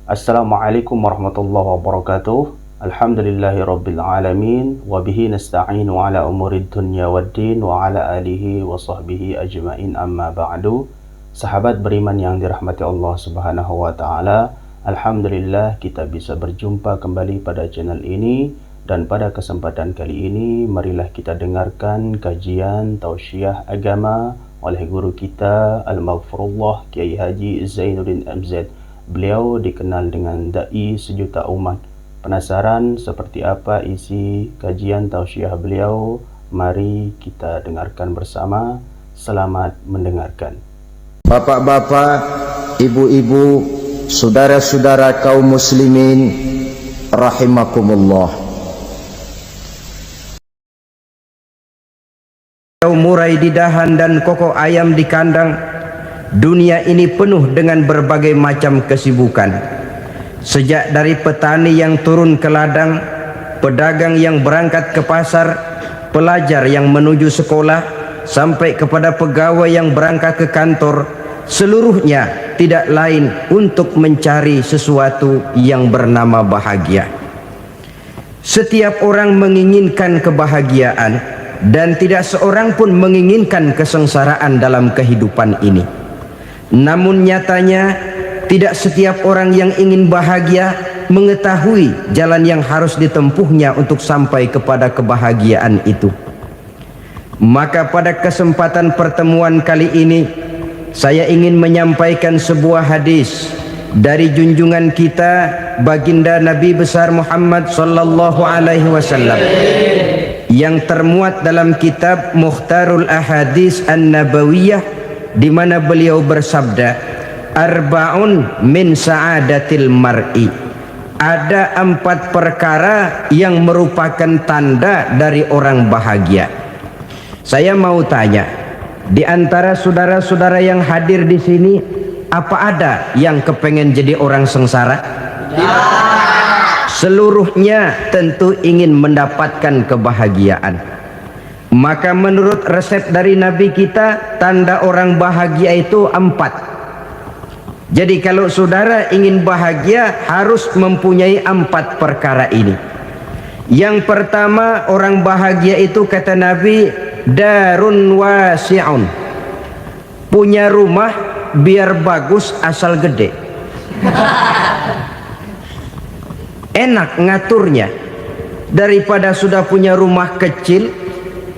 Assalamualaikum warahmatullahi wabarakatuh. Alhamdulillahirabbil alamin wa bihi nasta'inu ala umurid dunya waddin wa ala alihi wa sahbihi ajmain amma ba'du. Sahabat beriman yang dirahmati Allah Subhanahu wa taala, alhamdulillah kita bisa berjumpa kembali pada channel ini, dan pada kesempatan kali ini marilah kita dengarkan kajian tausiah agama oleh guru kita Al-Maghfurullah Kiai Haji Zainuddin MZ. Beliau dikenal dengan Dai Sejuta Umat. Penasaran seperti apa isi kajian tausiah beliau? Mari kita dengarkan bersama. Selamat mendengarkan. Bapak-bapak, ibu-ibu, saudara-saudara kaum muslimin rahimakumullah. Murai di dahan dan koko ayam di kandang. Dunia ini penuh dengan berbagai macam kesibukan. Sejak dari petani yang turun ke ladang, pedagang yang berangkat ke pasar, pelajar yang menuju sekolah, sampai kepada pegawai yang berangkat ke kantor, seluruhnya tidak lain untuk mencari sesuatu yang bernama bahagia. Setiap orang menginginkan kebahagiaan, dan tidak seorang pun menginginkan kesengsaraan dalam kehidupan ini. Namun nyatanya tidak setiap orang yang ingin bahagia mengetahui jalan yang harus ditempuhnya untuk sampai kepada kebahagiaan itu. Maka pada kesempatan pertemuan kali ini saya ingin menyampaikan sebuah hadis dari junjungan kita baginda Nabi besar Muhammad sallallahu alaihi wasallam yang termuat dalam kitab Mukhtarul Ahadits An-Nabawiyah, di mana beliau bersabda, arba'un min sa'adatil mar'i. Ada 4 perkara yang merupakan tanda dari orang bahagia. Saya mau tanya, di antara saudara-saudara yang hadir di sini, apa ada yang kepengen jadi orang sengsara? Ya. Seluruhnya tentu ingin mendapatkan kebahagiaan. Maka menurut resep dari Nabi kita, tanda orang bahagia itu 4. Jadi kalau saudara ingin bahagia harus mempunyai 4 perkara ini. Yang pertama, orang bahagia itu kata Nabi, darun wasi'un. Punya rumah biar bagus asal gede. Enak ngaturnya. Daripada sudah punya rumah kecil,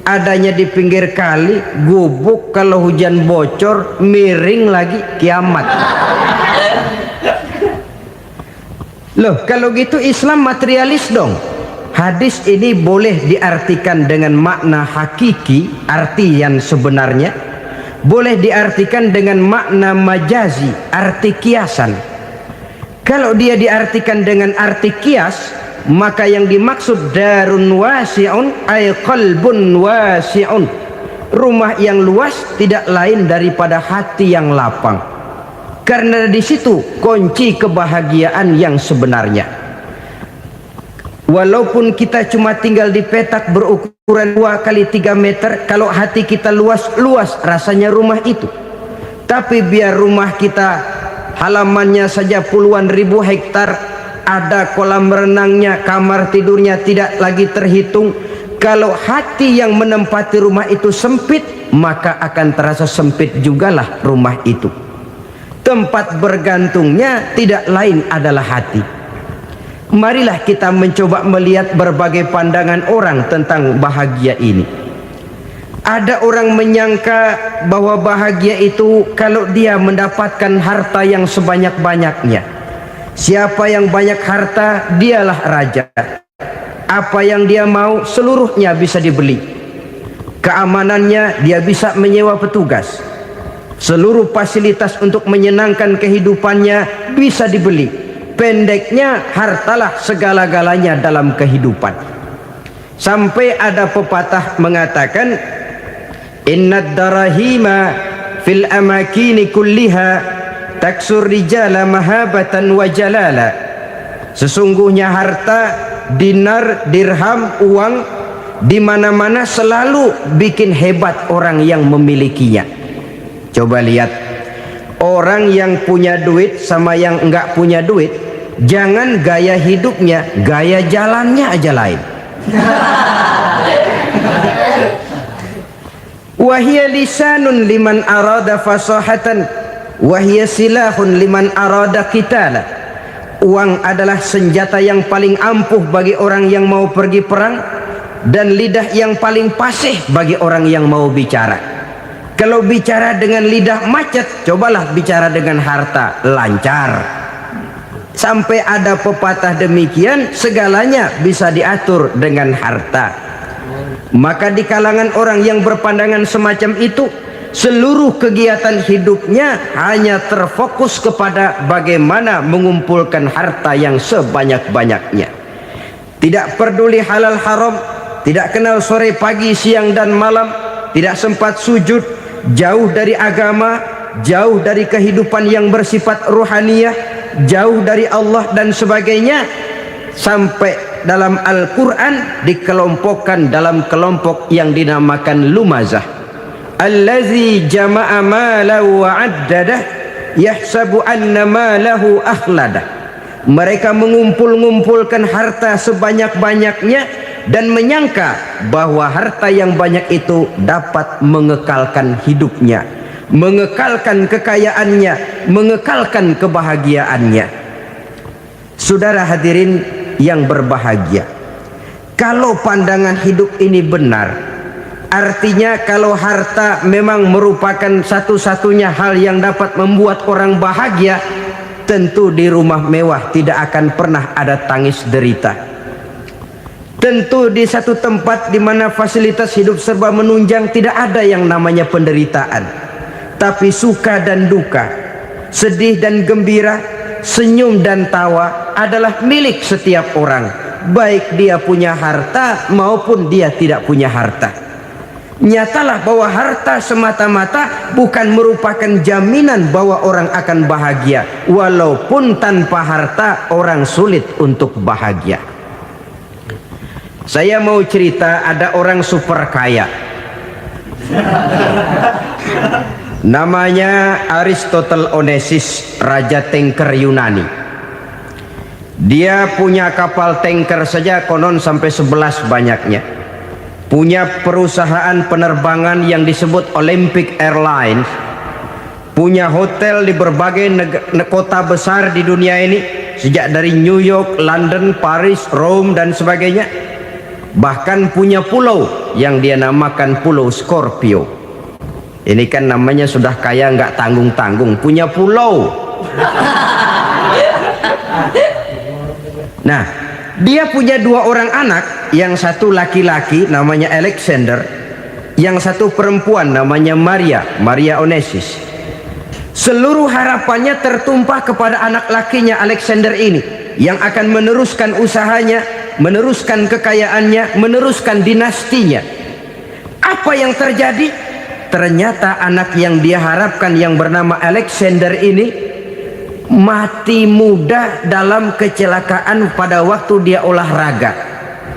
adanya di pinggir kali, gubuk, kalau hujan bocor, miring lagi, kiamat. Loh, kalau gitu Islam materialis dong. Hadis ini boleh diartikan dengan makna hakiki, arti yang sebenarnya. Boleh diartikan dengan makna majazi, arti kiasan. Kalau dia diartikan dengan arti kias, maka yang dimaksud darun wasi'un ay qalbun wasi'un. Rumah yang luas tidak lain daripada hati yang lapang. Karena di situ kunci kebahagiaan yang sebenarnya. Walaupun kita cuma tinggal di petak berukuran 2 kali 3 meter, kalau hati kita luas-luas rasanya rumah itu. Tapi biar rumah kita halamannya saja puluhan ribu hektar, ada kolam renangnya, kamar tidurnya tidak lagi terhitung. Kalau hati yang menempati rumah itu sempit, maka akan terasa sempit jugalah rumah itu. Tempat bergantungnya tidak lain adalah hati. Marilah kita mencoba melihat berbagai pandangan orang tentang bahagia ini. Ada orang menyangka bahwa bahagia itu kalau dia mendapatkan harta yang sebanyak-banyaknya. Siapa yang banyak harta, dialah raja. Apa yang dia mau, seluruhnya bisa dibeli. Keamanannya, dia bisa menyewa petugas. Seluruh fasilitas untuk menyenangkan kehidupannya bisa dibeli. Pendeknya, hartalah segala-galanya dalam kehidupan. Sampai ada pepatah mengatakan, innad darahima fil amakini kulliha taksur rijala mahabatan wa jalala. Sesungguhnya harta, dinar, dirham, uang di mana-mana selalu bikin hebat orang yang memilikinya. Coba lihat, orang yang punya duit sama yang enggak punya duit jangan gaya hidupnya, gaya jalannya aja lain. Wahia lisanun liman arada fasahatan, wahia silahun liman arada qitala. Uang adalah senjata yang paling ampuh bagi orang yang mau pergi perang, dan lidah yang paling fasih bagi orang yang mau bicara. Kalau bicara dengan lidah macet, cobalah bicara dengan harta, lancar. Sampai ada pepatah demikian, segalanya bisa diatur dengan harta. Maka di kalangan orang yang berpandangan semacam itu, seluruh kegiatan hidupnya hanya terfokus kepada bagaimana mengumpulkan harta yang sebanyak-banyaknya. Tidak peduli halal haram, tidak kenal sore pagi siang dan malam, tidak sempat sujud, jauh dari agama, jauh dari kehidupan yang bersifat ruhaniyah, jauh dari Allah dan sebagainya. Sampai dalam Al-Quran dikelompokkan dalam kelompok yang dinamakan lumazah. Allazi jama'a malahu wa 'addadah yahsabu anna malahu akhladah. Mereka mengumpulkan harta sebanyak-banyaknya dan menyangka bahwa harta yang banyak itu dapat mengekalkan hidupnya, mengekalkan kekayaannya, mengekalkan kebahagiaannya. Saudara hadirin yang berbahagia, kalau pandangan hidup ini benar, artinya kalau harta memang merupakan satu-satunya hal yang dapat membuat orang bahagia, tentu di rumah mewah tidak akan pernah ada tangis derita. Tentu di satu tempat di mana fasilitas hidup serba menunjang tidak ada yang namanya penderitaan. Tapi suka dan duka, sedih dan gembira, senyum dan tawa adalah milik setiap orang, baik dia punya harta maupun dia tidak punya harta. Nyatalah bahwa harta semata-mata bukan merupakan jaminan bahwa orang akan bahagia, walaupun tanpa harta orang sulit untuk bahagia. Saya mau cerita, ada orang super kaya, namanya Aristotle Onesimus, raja tanker Yunani. Dia punya kapal tanker saja konon sampai 11 banyaknya. Punya perusahaan penerbangan yang disebut Olympic Airlines. Punya hotel di berbagai kota besar di dunia ini, sejak dari New York, London, Paris, Rome dan sebagainya. Bahkan punya pulau yang dia namakan Pulau Scorpio. Ini kan namanya sudah kaya nggak tanggung-tanggung, punya pulau. Nah, dia punya 2 orang anak, yang satu laki-laki namanya Alexander, yang satu perempuan namanya Maria Onesimus. Seluruh harapannya tertumpah kepada anak lakinya Alexander ini, yang akan meneruskan usahanya, meneruskan kekayaannya, meneruskan dinastinya. Apa yang terjadi? Ternyata anak yang dia harapkan yang bernama Alexander ini mati muda dalam kecelakaan pada waktu dia olahraga.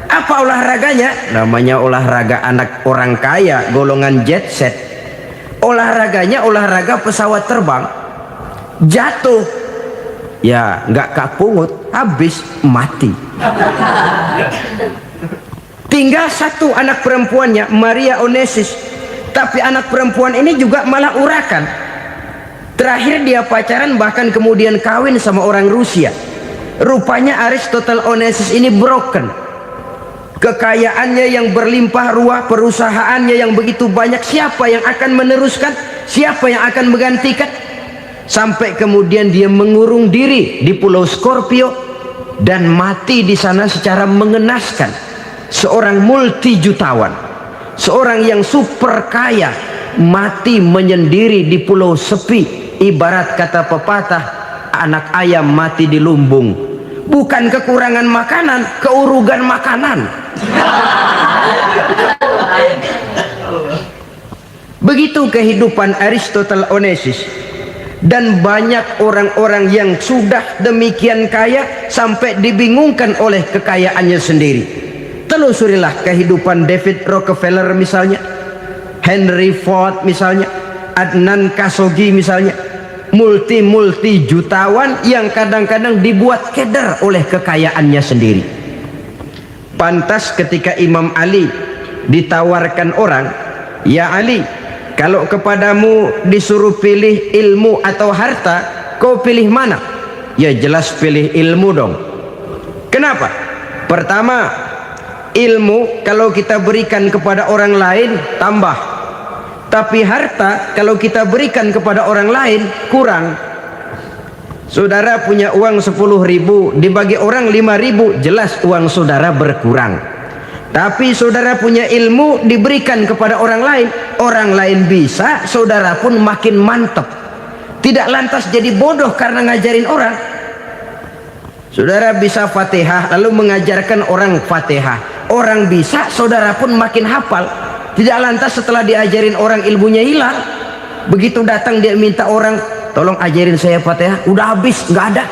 Apa olahraganya? Namanya olahraga anak orang kaya, golongan jet set. Olahraganya olahraga pesawat terbang. Jatuh, ya nggak kapungut, habis mati. Tinggal satu anak perempuannya, Maria Onesimus. Tapi anak perempuan ini juga malah urakan. Terakhir dia pacaran, bahkan kemudian kawin sama orang Rusia. Rupanya Aristotle Onesimus ini broken. Kekayaannya yang berlimpah ruah, perusahaannya yang begitu banyak, siapa yang akan meneruskan? Siapa yang akan menggantikan? Sampai kemudian dia mengurung diri di Pulau Scorpio dan mati di sana secara mengenaskan. Seorang multijutawan, seorang yang super kaya, mati menyendiri di pulau sepi. Ibarat kata pepatah, anak ayam mati di lumbung. Bukan kekurangan makanan, keurugan makanan. Begitu kehidupan Aristotle Onesimus. Dan banyak orang-orang yang sudah demikian kaya sampai dibingungkan oleh kekayaannya sendiri. Telusurilah kehidupan David Rockefeller misalnya, Henry Ford misalnya, Adnan Khashoggi misalnya. multi jutawan yang kadang-kadang dibuat keder oleh kekayaannya sendiri. Pantas ketika Imam Ali ditawarkan orang, "Ya Ali, kalau kepadamu disuruh pilih ilmu atau harta, kau pilih mana?" Ya jelas pilih ilmu dong. Kenapa? Pertama, ilmu kalau kita berikan kepada orang lain tambah, tapi harta kalau kita berikan kepada orang lain kurang. Saudara punya uang 10.000, dibagi orang 5.000, jelas uang saudara berkurang. Tapi saudara punya ilmu diberikan kepada orang lain bisa, saudara pun makin mantap. Tidak lantas jadi bodoh karena ngajarin orang. Saudara bisa Fatihah lalu mengajarkan orang Fatihah, orang bisa, saudara pun makin hafal. Tidak lantas setelah diajarin orang ilmunya hilang. Begitu datang dia minta orang, "Tolong ajarin saya Fatihah," udah habis, nggak ada.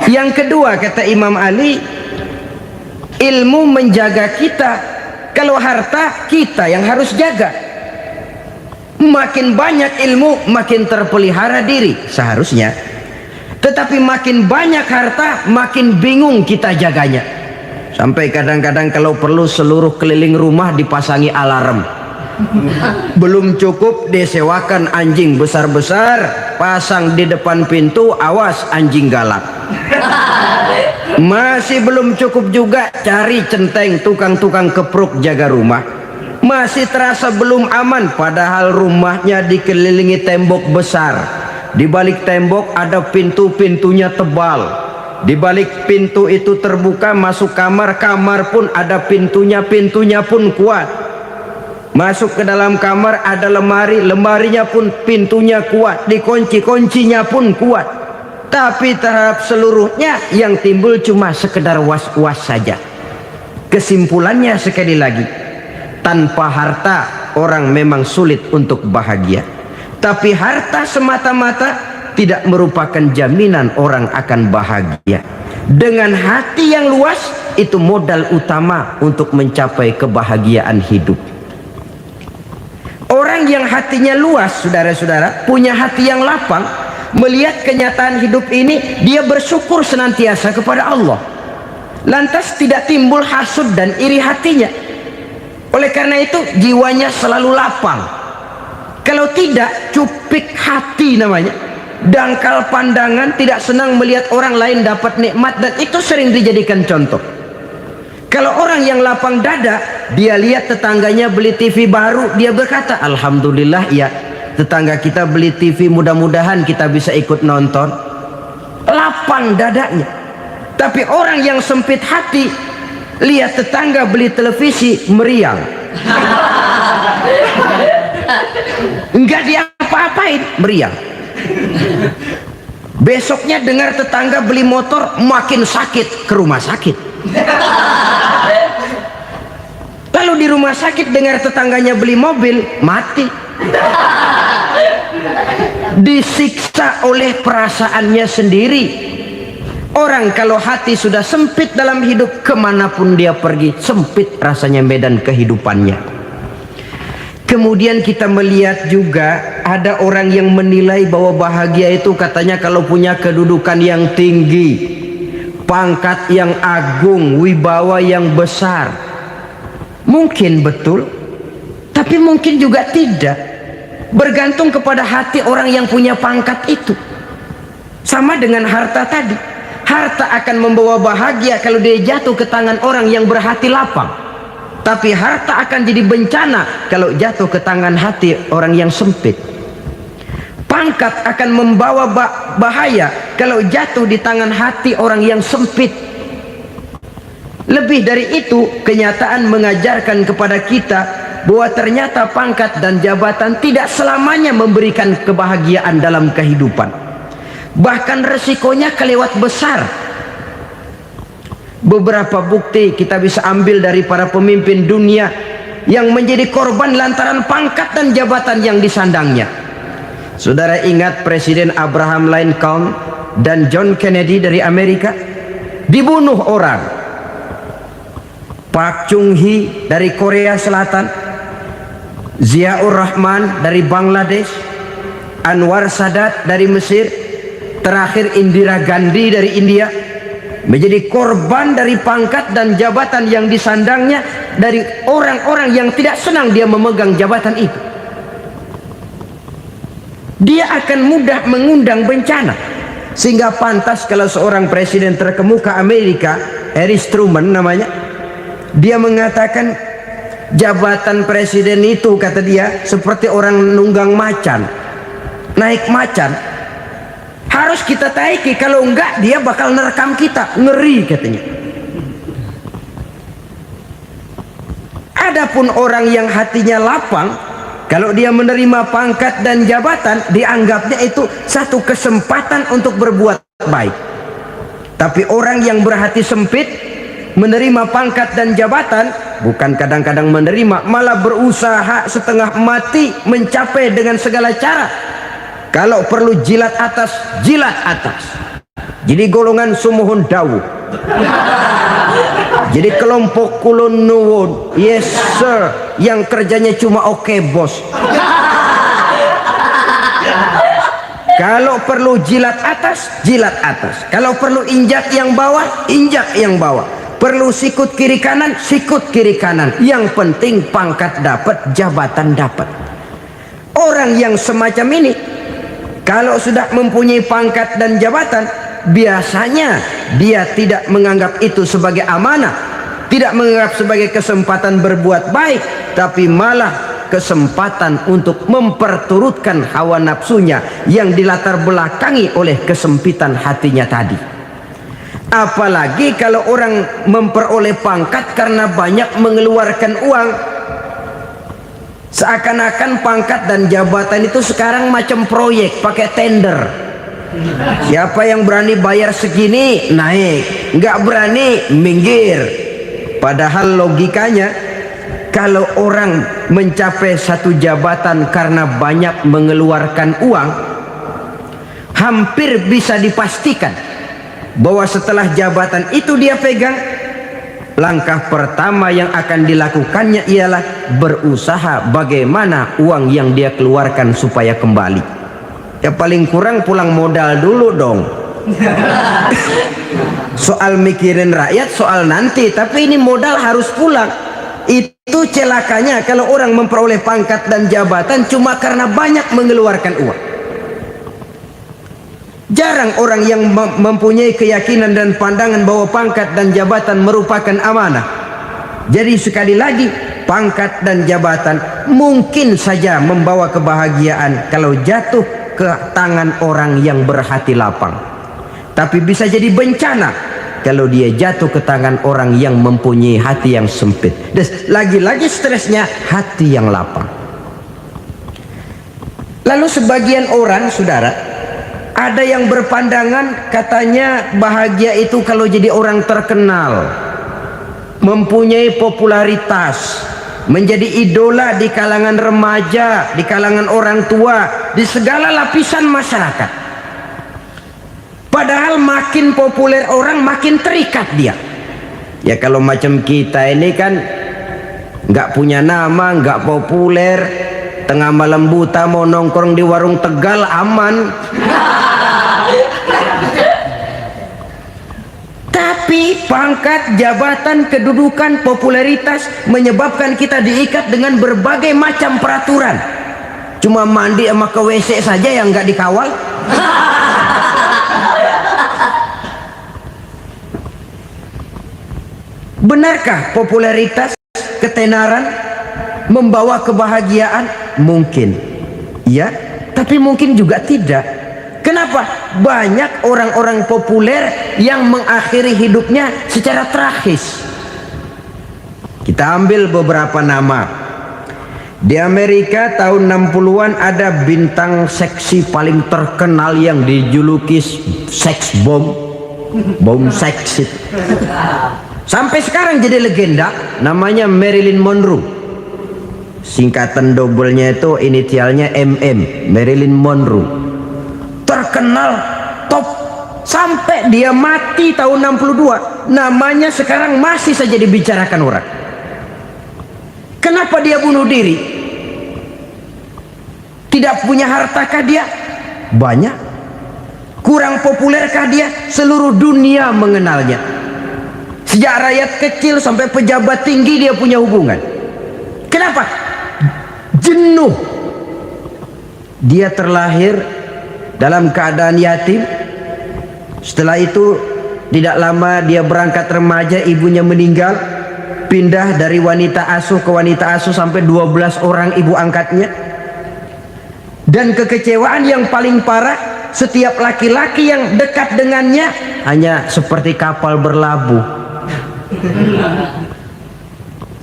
Yang kedua kata Imam Ali, ilmu menjaga kita. Kalau harta kita yang harus jaga. Makin banyak ilmu makin terpelihara diri seharusnya. Tetapi makin banyak harta makin bingung kita jaganya. Sampai kadang-kadang kalau perlu seluruh keliling rumah dipasangi alarm. Belum cukup disewakan anjing besar-besar, pasang di depan pintu, awas anjing galak. Masih belum cukup juga cari centeng tukang-tukang kepruk jaga rumah. Masih terasa belum aman, padahal rumahnya dikelilingi tembok besar. Di balik tembok ada pintu-pintunya tebal. Di balik pintu itu terbuka masuk kamar, kamar pun ada pintunya, pintunya pun kuat. Masuk ke dalam kamar ada lemari, lemarinya pun pintunya kuat, dikunci, kuncinya pun kuat. Tapi terhadap seluruhnya yang timbul cuma sekedar was-was saja. Kesimpulannya sekali lagi, tanpa harta orang memang sulit untuk bahagia. Tapi harta semata-mata tidak merupakan jaminan orang akan bahagia. Dengan hati yang luas, itu modal utama untuk mencapai kebahagiaan hidup. Orang yang hatinya luas, saudara-saudara, punya hati yang lapang, melihat kenyataan hidup ini, dia bersyukur senantiasa kepada Allah. Lantas tidak timbul hasud dan iri hatinya. Oleh karena itu jiwanya selalu lapang. Kalau tidak, cupik hati namanya, dangkal pandangan, tidak senang melihat orang lain dapat nikmat, dan itu sering dijadikan contoh. Kalau orang yang lapang dada, dia lihat tetangganya beli TV baru, dia berkata, "Alhamdulillah ya, tetangga kita beli TV, mudah-mudahan kita bisa ikut nonton." Lapang dadanya. Tapi orang yang sempit hati, lihat tetangga beli televisi, meriang. Enggak diapa-apain, meriang. Besoknya dengar tetangga beli motor, makin sakit, ke rumah sakit. Lalu di rumah sakit dengar tetangganya beli mobil, mati. Disiksa oleh perasaannya sendiri. Orang kalau hati sudah sempit dalam hidup, kemanapun dia pergi, sempit rasanya medan kehidupannya. Kemudian kita melihat juga ada orang yang menilai bahwa bahagia itu katanya kalau punya kedudukan yang tinggi, pangkat yang agung, wibawa yang besar. Mungkin betul, tapi mungkin juga tidak. Bergantung kepada hati orang yang punya pangkat itu. Sama dengan harta tadi. Harta akan membawa bahagia kalau dia jatuh ke tangan orang yang berhati lapang. Tapi harta akan jadi bencana kalau jatuh ke tangan hati orang yang sempit. Pangkat akan membawa bahaya kalau jatuh di tangan hati orang yang sempit. Lebih dari itu, kenyataan mengajarkan kepada kita bahwa ternyata pangkat dan jabatan tidak selamanya memberikan kebahagiaan dalam kehidupan. Bahkan resikonya kelewat besar. Beberapa bukti kita bisa ambil dari para pemimpin dunia yang menjadi korban lantaran pangkat dan jabatan yang disandangnya. Saudara ingat Presiden Abraham Lincoln dan John Kennedy dari Amerika? Dibunuh orang. Park Chung Hee dari Korea Selatan Ziaur Rahman dari Bangladesh, Anwar Sadat dari Mesir, terakhir Indira Gandhi dari India, menjadi korban dari pangkat dan jabatan yang disandangnya dari orang-orang yang tidak senang dia memegang jabatan itu. Dia akan mudah mengundang bencana, sehingga pantas kalau seorang presiden terkemuka Amerika, Harry Truman namanya, dia mengatakan jabatan presiden itu, kata dia, seperti orang nunggang macan, naik macan, harus kita taiki, kalau enggak dia bakal nerekam kita, ngeri katanya. Adapun orang yang hatinya lapang, kalau dia menerima pangkat dan jabatan, dianggapnya itu satu kesempatan untuk berbuat baik. Tapi orang yang berhati sempit, menerima pangkat dan jabatan, bukan kadang-kadang menerima, malah berusaha setengah mati mencapai dengan segala cara. Kalau perlu jilat atas, jilat atas. Jadi golongan sumuhun dawu. Jadi kelompok kulon nuwun, yes sir, yang kerjanya cuma oke bos. Kalau perlu jilat atas, jilat atas. Kalau perlu injak yang bawah, injak yang bawah. Perlu sikut kiri kanan, sikut kiri kanan. Yang penting pangkat dapat, jabatan dapat. Orang yang semacam ini, kalau sudah mempunyai pangkat dan jabatan, biasanya dia tidak menganggap itu sebagai amanah, tidak menganggap sebagai kesempatan berbuat baik, tapi malah kesempatan untuk memperturutkan hawa nafsunya yang dilatar belakangi oleh kesempitan hatinya tadi. Apalagi kalau orang memperoleh pangkat karena banyak mengeluarkan uang, seakan-akan pangkat dan jabatan itu sekarang macam proyek, pakai tender. Siapa yang berani bayar segini naik, nggak berani minggir. Padahal logikanya, kalau orang mencapai satu jabatan karena banyak mengeluarkan uang, hampir bisa dipastikan bahwa setelah jabatan itu dia pegang, langkah pertama yang akan dilakukannya ialah berusaha bagaimana uang yang dia keluarkan supaya kembali. Ya paling kurang pulang modal dulu dong. Soal mikirin rakyat soal nanti, tapi ini modal harus pulang. Itu celakanya kalau orang memperoleh pangkat dan jabatan cuma karena banyak mengeluarkan uang. Jarang orang yang mempunyai keyakinan dan pandangan bahwa pangkat dan jabatan merupakan amanah. Jadi sekali lagi, pangkat dan jabatan mungkin saja membawa kebahagiaan kalau jatuh ke tangan orang yang berhati lapang, tapi bisa jadi bencana kalau dia jatuh ke tangan orang yang mempunyai hati yang sempit. Dan lagi-lagi stresnya hati yang lapang. Lalu sebagian orang, saudara, ada yang berpandangan katanya bahagia itu kalau jadi orang terkenal, mempunyai popularitas, menjadi idola di kalangan remaja, di kalangan orang tua, di segala lapisan masyarakat. Padahal makin populer orang, makin terikat dia. Ya kalau macam kita ini kan nggak punya nama, nggak populer, tengah malam buta mau nongkrong di warung Tegal aman. Tapi pangkat, jabatan, kedudukan, popularitas menyebabkan kita diikat dengan berbagai macam peraturan. Cuma mandi sama ke WC saja yang nggak dikawal. Benarkah popularitas, ketenaran membawa kebahagiaan? Mungkin ya, tapi mungkin juga tidak. Kenapa? Banyak orang-orang populer yang mengakhiri hidupnya secara tragis. Kita ambil beberapa nama. Di Amerika tahun 60-an ada bintang seksi paling terkenal yang dijuluki sex bomb, bom seks. Sampai sekarang jadi legenda, namanya Marilyn Monroe. Singkatan doublenya itu inisialnya MM, Marilyn Monroe. Terkenal top sampai dia mati tahun 62, namanya sekarang masih saja dibicarakan orang. Kenapa dia bunuh diri? Tidak punya hartakah dia? Banyak. Kurang populerkah dia? Seluruh dunia mengenalnya. Sejak rakyat kecil sampai pejabat tinggi dia punya hubungan. Kenapa? Jenuh. Dia terlahir dalam keadaan yatim. Setelah itu tidak lama dia berangkat remaja, ibunya meninggal. Pindah dari wanita asuh ke wanita asuh sampai 12 orang ibu angkatnya. Dan kekecewaan yang paling parah, setiap laki-laki yang dekat dengannya hanya seperti kapal berlabuh,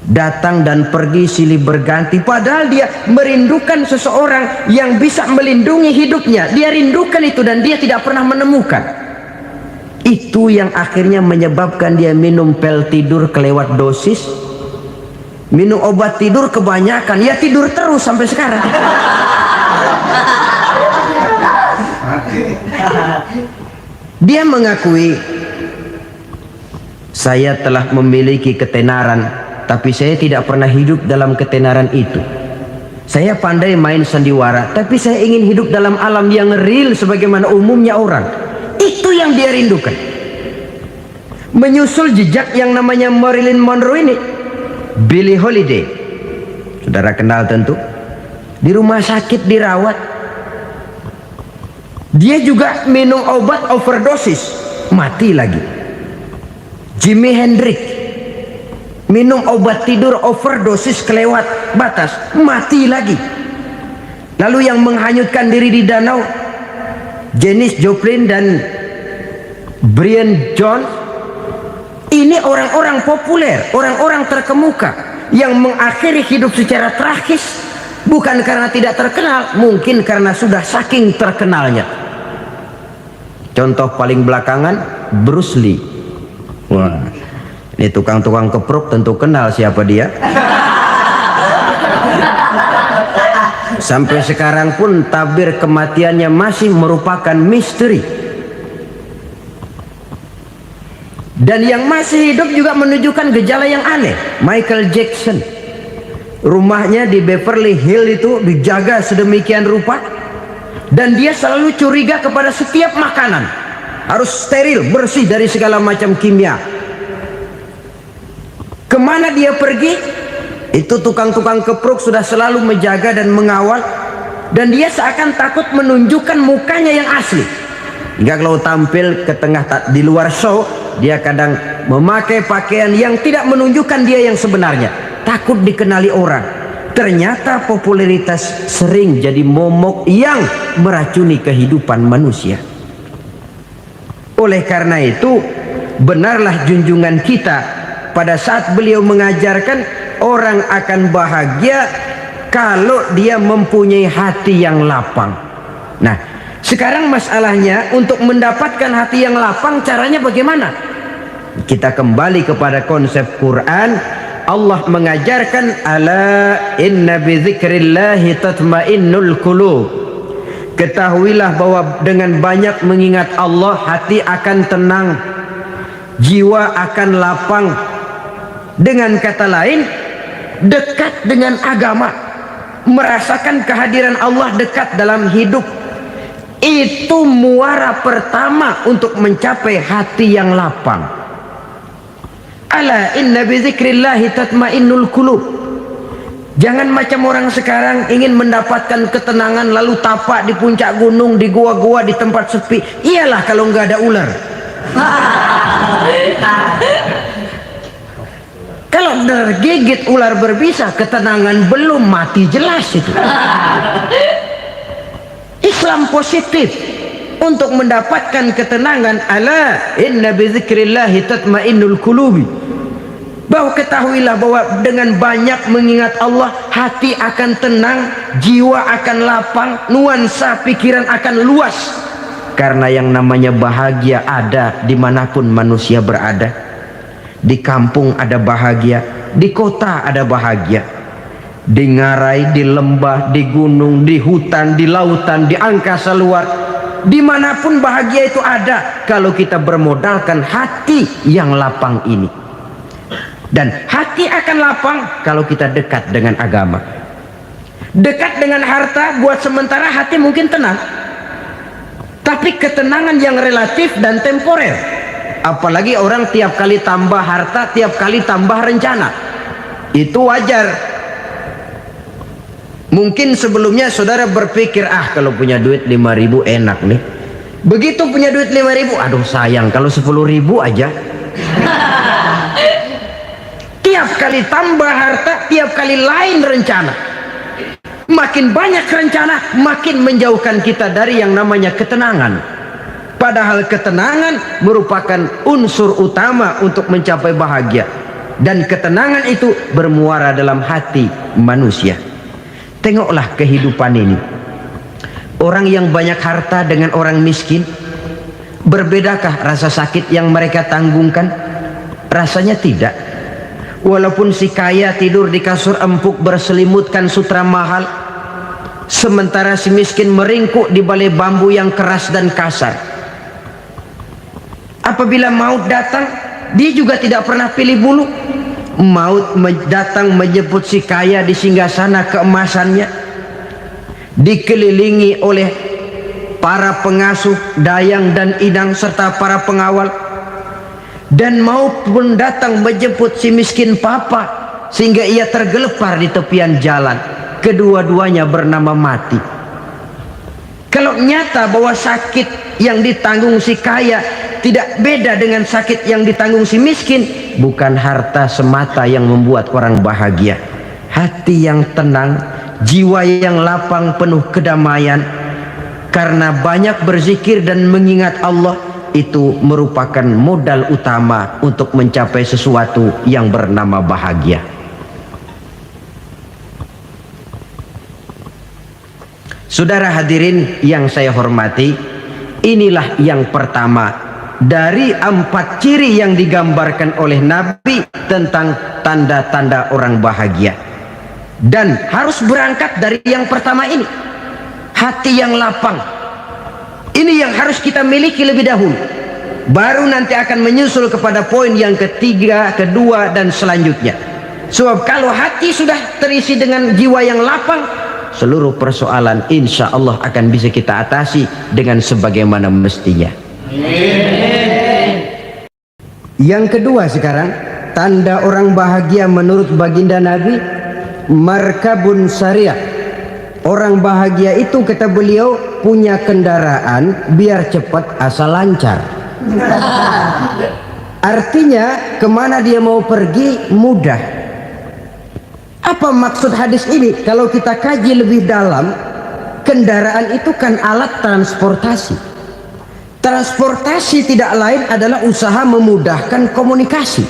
datang dan pergi silih berganti. Padahal dia merindukan seseorang yang bisa melindungi hidupnya. Dia rindukan itu dan dia tidak pernah menemukan. Itu yang akhirnya menyebabkan dia minum pil tidur kelewat dosis, minum obat tidur kebanyakan, ya tidur terus sampai sekarang. Dia mengakui, saya telah memiliki ketenaran, tapi saya tidak pernah hidup dalam ketenaran itu. Saya pandai main sandiwara, tapi saya ingin hidup dalam alam yang real sebagaimana umumnya orang. Itu yang dia rindukan. Menyusul jejak yang namanya Marilyn Monroe ini, Billie Holiday, saudara kenal tentu. Di rumah sakit dirawat. Dia juga minum obat overdosis, mati lagi. Jimi Hendrix minum obat tidur overdosis kelewat batas, mati lagi. Lalu yang menghanyutkan diri di danau, Janis Joplin dan Brian Jones. Ini orang-orang populer, orang-orang terkemuka yang mengakhiri hidup secara tragis, bukan karena tidak terkenal, mungkin karena sudah saking terkenalnya. Contoh paling belakangan, Bruce Lee. Wah, ini tukang-tukang kepruk tentu kenal siapa dia. Sampai sekarang pun tabir kematiannya masih merupakan misteri. Dan yang masih hidup juga menunjukkan gejala yang aneh. Michael Jackson, rumahnya di Beverly Hills itu dijaga sedemikian rupa, dan dia selalu curiga kepada setiap makanan harus steril, bersih dari segala macam kimia. Kemana dia pergi, itu tukang-tukang kepruk sudah selalu menjaga dan mengawal, dan dia seakan takut menunjukkan mukanya yang asli. Hingga kalau tampil ke tengah di luar show, dia kadang memakai pakaian yang tidak menunjukkan dia yang sebenarnya, takut dikenali orang. Ternyata popularitas sering jadi momok yang meracuni kehidupan manusia. Oleh karena itu, benarlah junjungan kita pada saat beliau mengajarkan orang akan bahagia kalau dia mempunyai hati yang lapang. Nah, sekarang masalahnya untuk mendapatkan hati yang lapang, caranya bagaimana? Kita kembali kepada konsep Quran. Allah mengajarkan, ala inna bidzikrillahi tatmainnul qulub. Ketahuilah bahwa dengan banyak mengingat Allah, hati akan tenang, jiwa akan lapang. Dengan kata lain, dekat dengan agama, merasakan kehadiran Allah dekat dalam hidup. Itu muara pertama untuk mencapai hati yang lapang. Ala inna bidzikrillahi tatmainnul qulub. Jangan macam orang sekarang ingin mendapatkan ketenangan lalu tapak di puncak gunung, di gua-gua, di tempat sepi. Iyalah kalau nggak ada ular. Kalau tergigit ular berbisa, ketenangan belum, mati jelas itu. Islam positif untuk mendapatkan ketenangan. Ala inna bidzikrillahi tatmainnul qulubi. Bahwa ketahuilah bahwa dengan banyak mengingat Allah, hati akan tenang, jiwa akan lapang, nuansa pikiran akan luas. Karena yang namanya bahagia ada dimanapun manusia berada. Di kampung ada bahagia, di kota ada bahagia, di ngarai, di lembah, di gunung, di hutan, di lautan, di angkasa luar, dimanapun bahagia itu ada kalau kita bermodalkan hati yang lapang ini. Dan hati akan lapang kalau kita dekat dengan agama. Dekat dengan harta buat sementara hati mungkin tenang, tapi ketenangan yang relatif dan temporer. Apalagi orang tiap kali tambah harta, tiap kali tambah rencana, itu wajar. Mungkin sebelumnya saudara berpikir, kalau punya duit 5.000 enak nih. Begitu punya duit 5.000, aduh sayang kalau 10.000 aja. Tiap kali tambah harta, tiap kali lain rencana. Makin banyak rencana, makin menjauhkan kita dari yang namanya ketenangan. Padahal ketenangan merupakan unsur utama untuk mencapai bahagia. Dan ketenangan itu bermuara dalam hati manusia. Tengoklah kehidupan ini. Orang yang banyak harta dengan orang miskin, berbedakah rasa sakit yang mereka tanggungkan? Rasanya tidak. Walaupun si kaya tidur di kasur empuk berselimutkan sutra mahal, sementara si miskin meringkuk di balai bambu yang keras dan kasar. Apabila maut datang, dia juga tidak pernah pilih bulu. Maut datang menjemput si kaya di singgasana keemasannya, dikelilingi oleh para pengasuh, dayang dan inang serta para pengawal. Dan maut pun datang menjemput si miskin papa, sehingga ia tergelepar di tepian jalan. Kedua-duanya bernama mati. Kalau nyata bahwa sakit yang ditanggung si kaya tidak beda dengan sakit yang ditanggung si miskin, bukan harta semata yang membuat orang bahagia. Hati yang tenang, jiwa yang lapang penuh kedamaian karena banyak berzikir dan mengingat Allah, itu merupakan modal utama untuk mencapai sesuatu yang bernama bahagia. Saudara hadirin yang saya hormati, inilah yang pertama dari 4 ciri yang digambarkan oleh Nabi tentang tanda-tanda orang bahagia. Dan harus berangkat dari yang pertama ini, hati yang lapang. Ini yang harus kita miliki lebih dahulu, baru nanti akan menyusul kepada poin yang ketiga, kedua dan selanjutnya. Sebab kalau hati sudah terisi dengan jiwa yang lapang, seluruh persoalan insya Allah akan bisa kita atasi dengan sebagaimana mestinya. Yang kedua sekarang, tanda orang bahagia menurut baginda Nabi, markabun syariah. Orang bahagia itu, kata beliau, punya kendaraan biar cepat asal lancar. Artinya kemana dia mau pergi mudah. Apa maksud hadis ini? Kalau kita kaji lebih dalam, kendaraan itu kan alat transportasi. Transportasi tidak lain adalah usaha memudahkan komunikasi.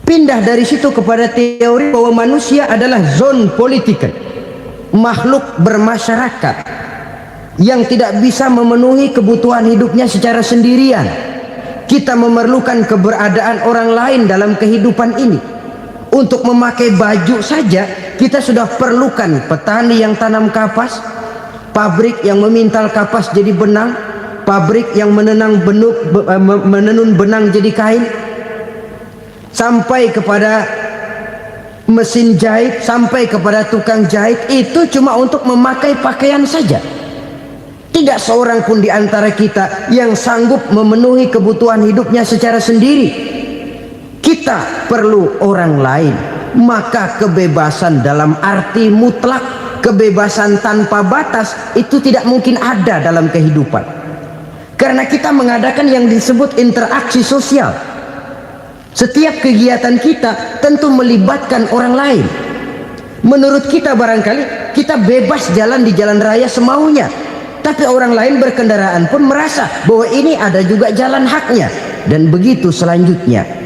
Pindah dari situ kepada teori bahwa manusia adalah zon political, makhluk bermasyarakat yang tidak bisa memenuhi kebutuhan hidupnya secara sendirian. Kita memerlukan keberadaan orang lain dalam kehidupan ini. Untuk memakai baju saja kita sudah perlukan petani yang tanam kapas, pabrik yang memintal kapas jadi benang, pabrik yang menenun benang jadi kain, sampai kepada mesin jahit, sampai kepada tukang jahit. Itu cuma untuk memakai pakaian saja. Tidak seorang pun di antara kita yang sanggup memenuhi kebutuhan hidupnya secara sendiri. Kita perlu orang lain. Maka kebebasan dalam arti mutlak, kebebasan tanpa batas, itu tidak mungkin ada dalam kehidupan. Karena kita mengadakan yang disebut interaksi sosial. Setiap kegiatan kita tentu melibatkan orang lain. Menurut kita barangkali kita bebas jalan di jalan raya semaunya, tapi orang lain berkendaraan pun merasa bahwa ini ada juga jalan haknya, dan begitu selanjutnya.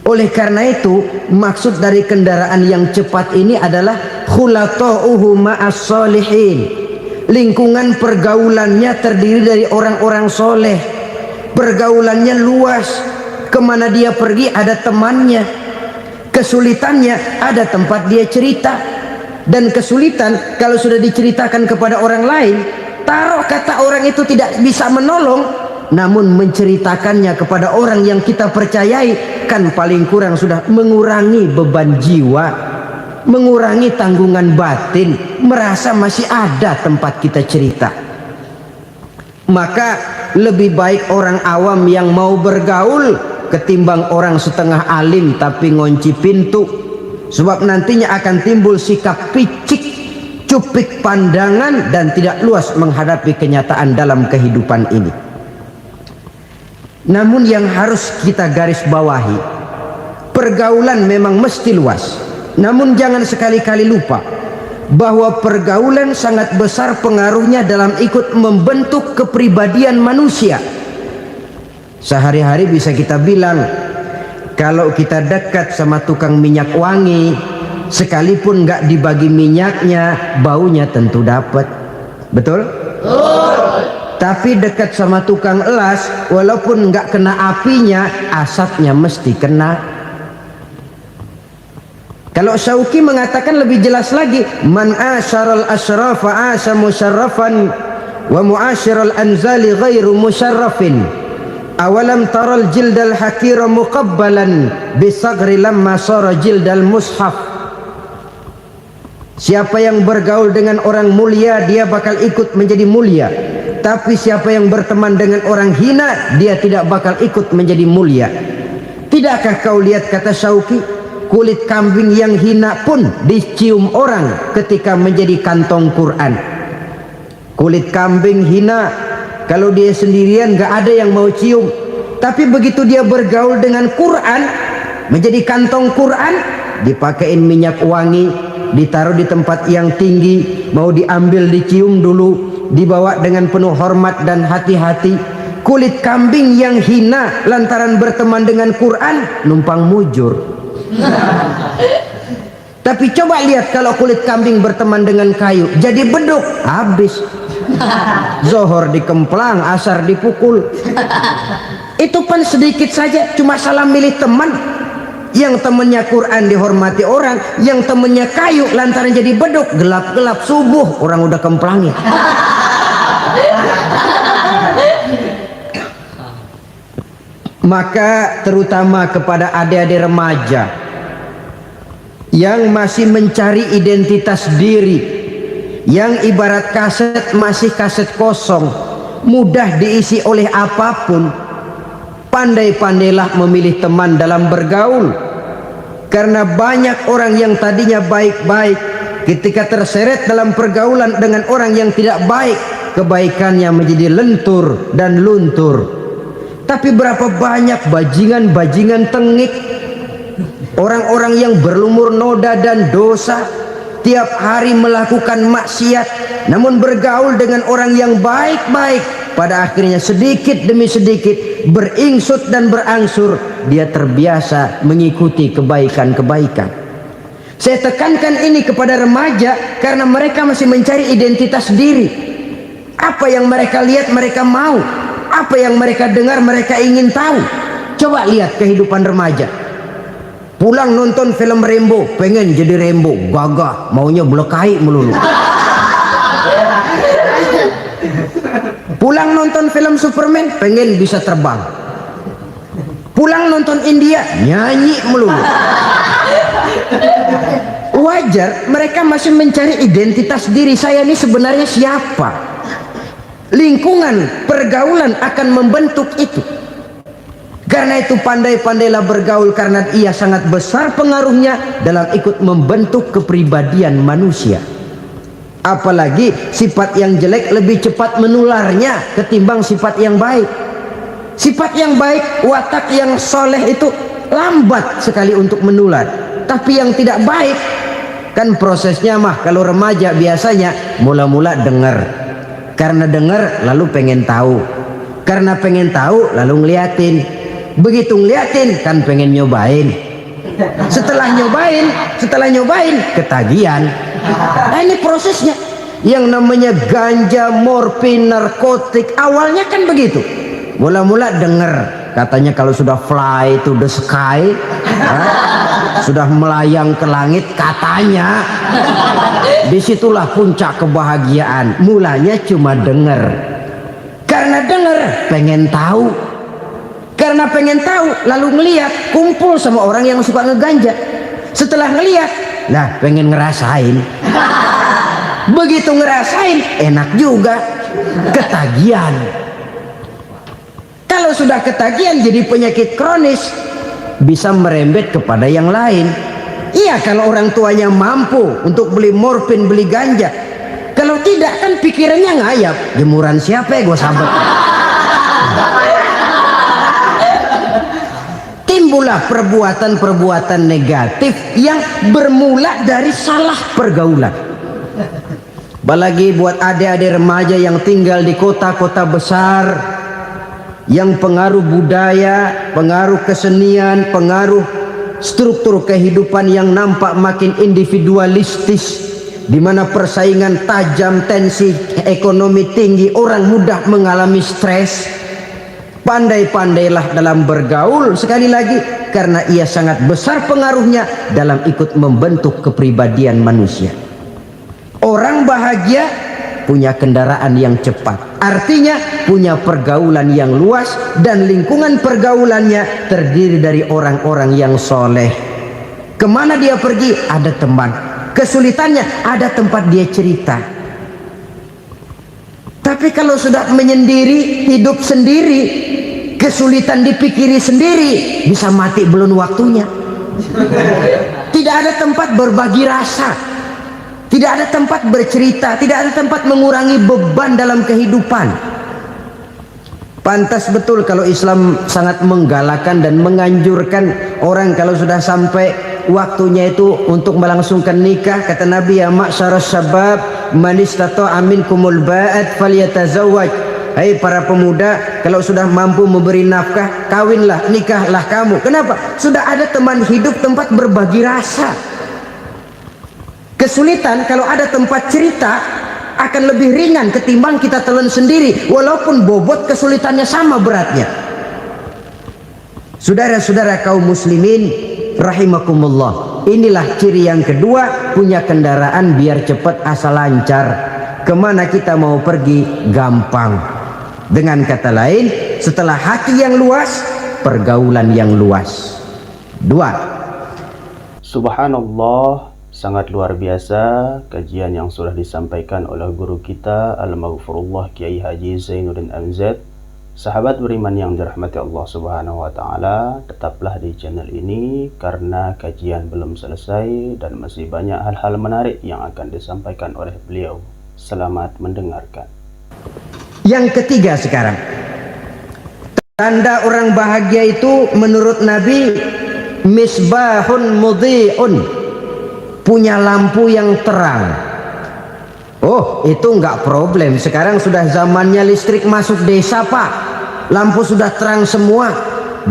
Oleh karena itu, maksud dari kendaraan yang cepat ini adalah khulata'uhu ma'as solihin. Lingkungan pergaulannya terdiri dari orang-orang soleh. Pergaulannya luas. Kemana dia pergi ada temannya. Kesulitannya ada tempat dia cerita. Dan kesulitan kalau sudah diceritakan kepada orang lain, taruh kata orang itu tidak bisa menolong, namun menceritakannya kepada orang yang kita percayai, kan paling kurang sudah mengurangi beban jiwa. mengurangi tanggungan batin, merasa masih ada tempat kita cerita. Maka lebih baik orang awam yang mau bergaul ketimbang orang setengah alim tapi ngunci pintu. Sebab nantinya akan timbul sikap picik, cupik pandangan, dan tidak luas menghadapi kenyataan dalam kehidupan ini. Namun yang harus kita garis bawahi, pergaulan memang mesti luas. Namun jangan sekali-kali lupa bahwa pergaulan sangat besar pengaruhnya dalam ikut membentuk kepribadian manusia. Sehari-hari bisa kita bilang, kalau kita dekat sama tukang minyak wangi, sekalipun nggak dibagi minyaknya, baunya tentu dapat. Betul? Tapi dekat sama tukang elas, walaupun nggak kena apinya, asapnya mesti kena. Kalau Syauqi mengatakan lebih jelas lagi, man asyaral asyrafa asya musyarrafan wa muasyiral anzali ghairu musyarrafin. Awalam taral jildal hakira muqabbalan bisagri lamma sara jildal mushaf. Siapa yang bergaul dengan orang mulia, dia bakal ikut menjadi mulia. Tapi siapa yang berteman dengan orang hina, dia tidak bakal ikut menjadi mulia. Tidakkah kau lihat, kata Syauqi, kulit kambing yang hina pun dicium orang ketika menjadi kantong Quran. Kulit kambing hina, kalau dia sendirian gak ada yang mau cium. Tapi begitu dia bergaul dengan Quran, menjadi kantong Quran, dipakein minyak wangi, ditaruh di tempat yang tinggi, mau diambil dicium dulu, dibawa dengan penuh hormat dan hati-hati. Kulit kambing yang hina lantaran berteman dengan Quran, numpang mujur. Tapi coba lihat kalau kulit kambing berteman dengan kayu, jadi beduk, habis. Zohor dikemplang, asar dipukul. Itu pun sedikit saja, cuma salah milih teman. Yang temannya Quran dihormati orang, yang temannya kayu lantaran jadi beduk, gelap-gelap subuh orang udah kemplangin. Maka terutama kepada adik-adik remaja yang masih mencari identitas diri, yang ibarat kaset masih kaset kosong, mudah diisi oleh apapun, pandai-pandailah memilih teman dalam bergaul. Karena banyak orang yang tadinya baik-baik, ketika terseret dalam pergaulan dengan orang yang tidak baik, kebaikannya menjadi lentur dan luntur. Tapi berapa banyak bajingan-bajingan tengik, orang-orang yang berlumur noda dan dosa, tiap hari melakukan maksiat, namun bergaul dengan orang yang baik-baik, pada akhirnya sedikit demi sedikit beringsut dan berangsur dia terbiasa mengikuti kebaikan-kebaikan. Saya tekankan ini kepada remaja karena mereka masih mencari identitas diri. Apa yang mereka lihat mereka mau, apa yang mereka dengar mereka ingin tahu. Coba lihat kehidupan remaja. Pulang nonton film Rambo, pengen jadi Rambo, gagah, maunya belekai melulu. Pulang nonton film Superman, pengen bisa terbang. Pulang nonton India, nyanyi melulu. Wajar, mereka masih mencari identitas diri. Saya ini sebenarnya siapa? Lingkungan, pergaulan akan membentuk itu. Karena itu pandai-pandailah bergaul, karena ia sangat besar pengaruhnya dalam ikut membentuk kepribadian manusia. Apalagi sifat yang jelek lebih cepat menularnya ketimbang sifat yang baik. Sifat yang baik, watak yang soleh itu lambat sekali untuk menular. Tapi yang tidak baik, kan prosesnya mah kalau remaja biasanya mula-mula dengar. Karena dengar lalu pengen tahu. Karena pengen tahu lalu ngeliatin. Begitu ngeliatin kan pengen nyobain. Setelah nyobain ketagihan. Nah, ini prosesnya. Yang namanya ganja, morfin, narkotik, awalnya kan begitu. Mula-mula dengar, katanya kalau sudah fly to the sky, sudah melayang ke langit, katanya disitulah puncak kebahagiaan. Mulanya cuma dengar. Karena dengar pengen tahu. Karena pengen tahu lalu ngeliat, kumpul sama orang yang suka ngeganja. Setelah ngeliat, Nah, pengen ngerasain. Begitu ngerasain, enak juga. Ketagihan. Kalau sudah ketagihan jadi penyakit kronis, bisa merembet kepada yang lain. Iya, kalau orang tuanya mampu untuk beli morfin, beli ganja. Kalau tidak kan pikirannya ngayap. Jemuran siapa ya gue sahabat. Timbullah perbuatan-perbuatan negatif yang bermula dari salah pergaulan. Apalagi buat adik-adik remaja yang tinggal di kota-kota besar, yang pengaruh budaya, pengaruh kesenian, pengaruh struktur kehidupan yang nampak makin individualistis, di mana persaingan tajam, tensi ekonomi tinggi, orang mudah mengalami stres. Pandai-pandailah dalam bergaul, sekali lagi, karena ia sangat besar pengaruhnya dalam ikut membentuk kepribadian manusia. Orang bahagia punya kendaraan yang cepat, artinya punya pergaulan yang luas, dan lingkungan pergaulannya terdiri dari orang-orang yang soleh. Kemana dia pergi ada teman, kesulitannya ada tempat dia cerita. Tapi kalau sudah menyendiri, hidup sendiri, kesulitan dipikiri sendiri, bisa mati belum waktunya. Tidak ada tempat berbagi rasa, tidak ada tempat bercerita, tidak ada tempat mengurangi beban dalam kehidupan. Pantas betul kalau Islam sangat menggalakkan dan menganjurkan orang kalau sudah sampai waktunya itu untuk melangsungkan nikah. Kata Nabi, ya ma'syaras syabab man istata'a minkumul ba'at falyatazawwaj. Hai para pemuda, kalau sudah mampu memberi nafkah, kawinlah, nikahlah kamu. Kenapa? Sudah ada teman hidup, tempat berbagi rasa. Kesulitan kalau ada tempat cerita akan lebih ringan ketimbang kita telan sendiri, walaupun bobot kesulitannya sama beratnya. Saudara-saudara kaum muslimin rahimakumullah, inilah ciri yang kedua, punya kendaraan biar cepat asal lancar. Kemana kita mau pergi gampang. Dengan kata lain, setelah hati yang luas, pergaulan yang luas. Dua, Subhanallah, sangat luar biasa kajian yang sudah disampaikan oleh guru kita Al-Maghfurullah Kiai Haji Zainuddin MZ. Sahabat beriman yang dirahmati Allah Subhanahu wa taala, tetaplah di channel ini karena kajian belum selesai dan masih banyak hal-hal menarik yang akan disampaikan oleh beliau. Selamat mendengarkan. yang ketiga sekarang, tanda orang bahagia itu menurut Nabi, misbahun mudhi'un, punya lampu yang terang. Oh, itu enggak problem. Sekarang sudah zamannya listrik masuk desa, Pak. Lampu sudah terang semua.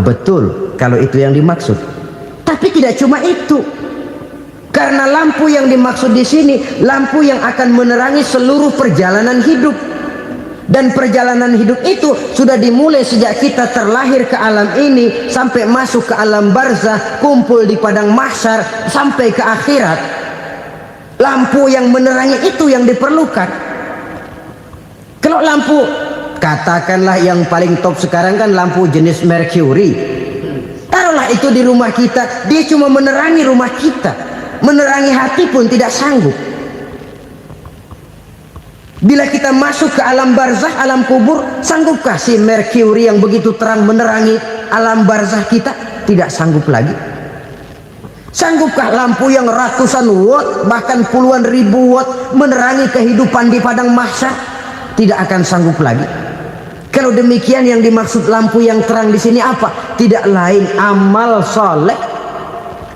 Betul, kalau itu yang dimaksud. Tapi tidak cuma itu. Karena lampu yang dimaksud di sini, lampu yang akan menerangi seluruh perjalanan hidup. Dan perjalanan hidup itu sudah dimulai sejak kita terlahir ke alam ini sampai masuk ke alam barzah, kumpul di padang mahsyar sampai ke akhirat. Lampu yang menerangi itu yang diperlukan. Kalau lampu, katakanlah yang paling top sekarang kan lampu jenis Mercury. Taruhlah itu di rumah kita, dia cuma menerangi rumah kita, menerangi hati pun tidak sanggup. Bila kita masuk ke alam barzah, alam kubur, sanggupkah si Mercury yang begitu terang menerangi alam barzah kita? Tidak sanggup lagi. Sanggupkah lampu yang ratusan watt, bahkan puluhan ribu watt menerangi kehidupan di padang mahsyar? Tidak akan sanggup lagi. Kalau demikian, yang dimaksud lampu yang terang di sini apa? Tidak lain amal soleh,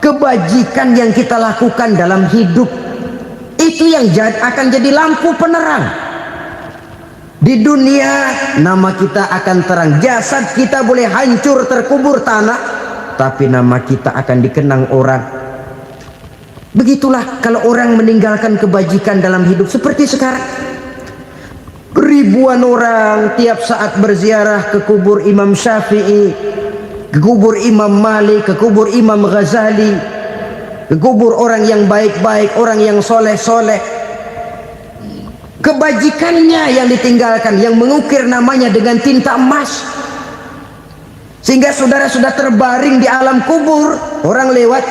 kebajikan yang kita lakukan dalam hidup. Itu yang akan jadi lampu penerang. Di dunia nama kita akan terang, jasad kita boleh hancur terkubur tanah, tapi nama kita akan dikenang orang. Begitulah kalau orang meninggalkan kebajikan dalam hidup seperti sekarang. Ribuan orang tiap saat berziarah ke kubur Imam Syafi'i, ke kubur Imam Malik, ke kubur Imam Ghazali, ke kubur orang yang baik-baik, orang yang soleh-soleh. Kebajikannya yang ditinggalkan, yang mengukir namanya dengan tinta emas, sehingga saudara sudah terbaring di alam kubur, orang lewat,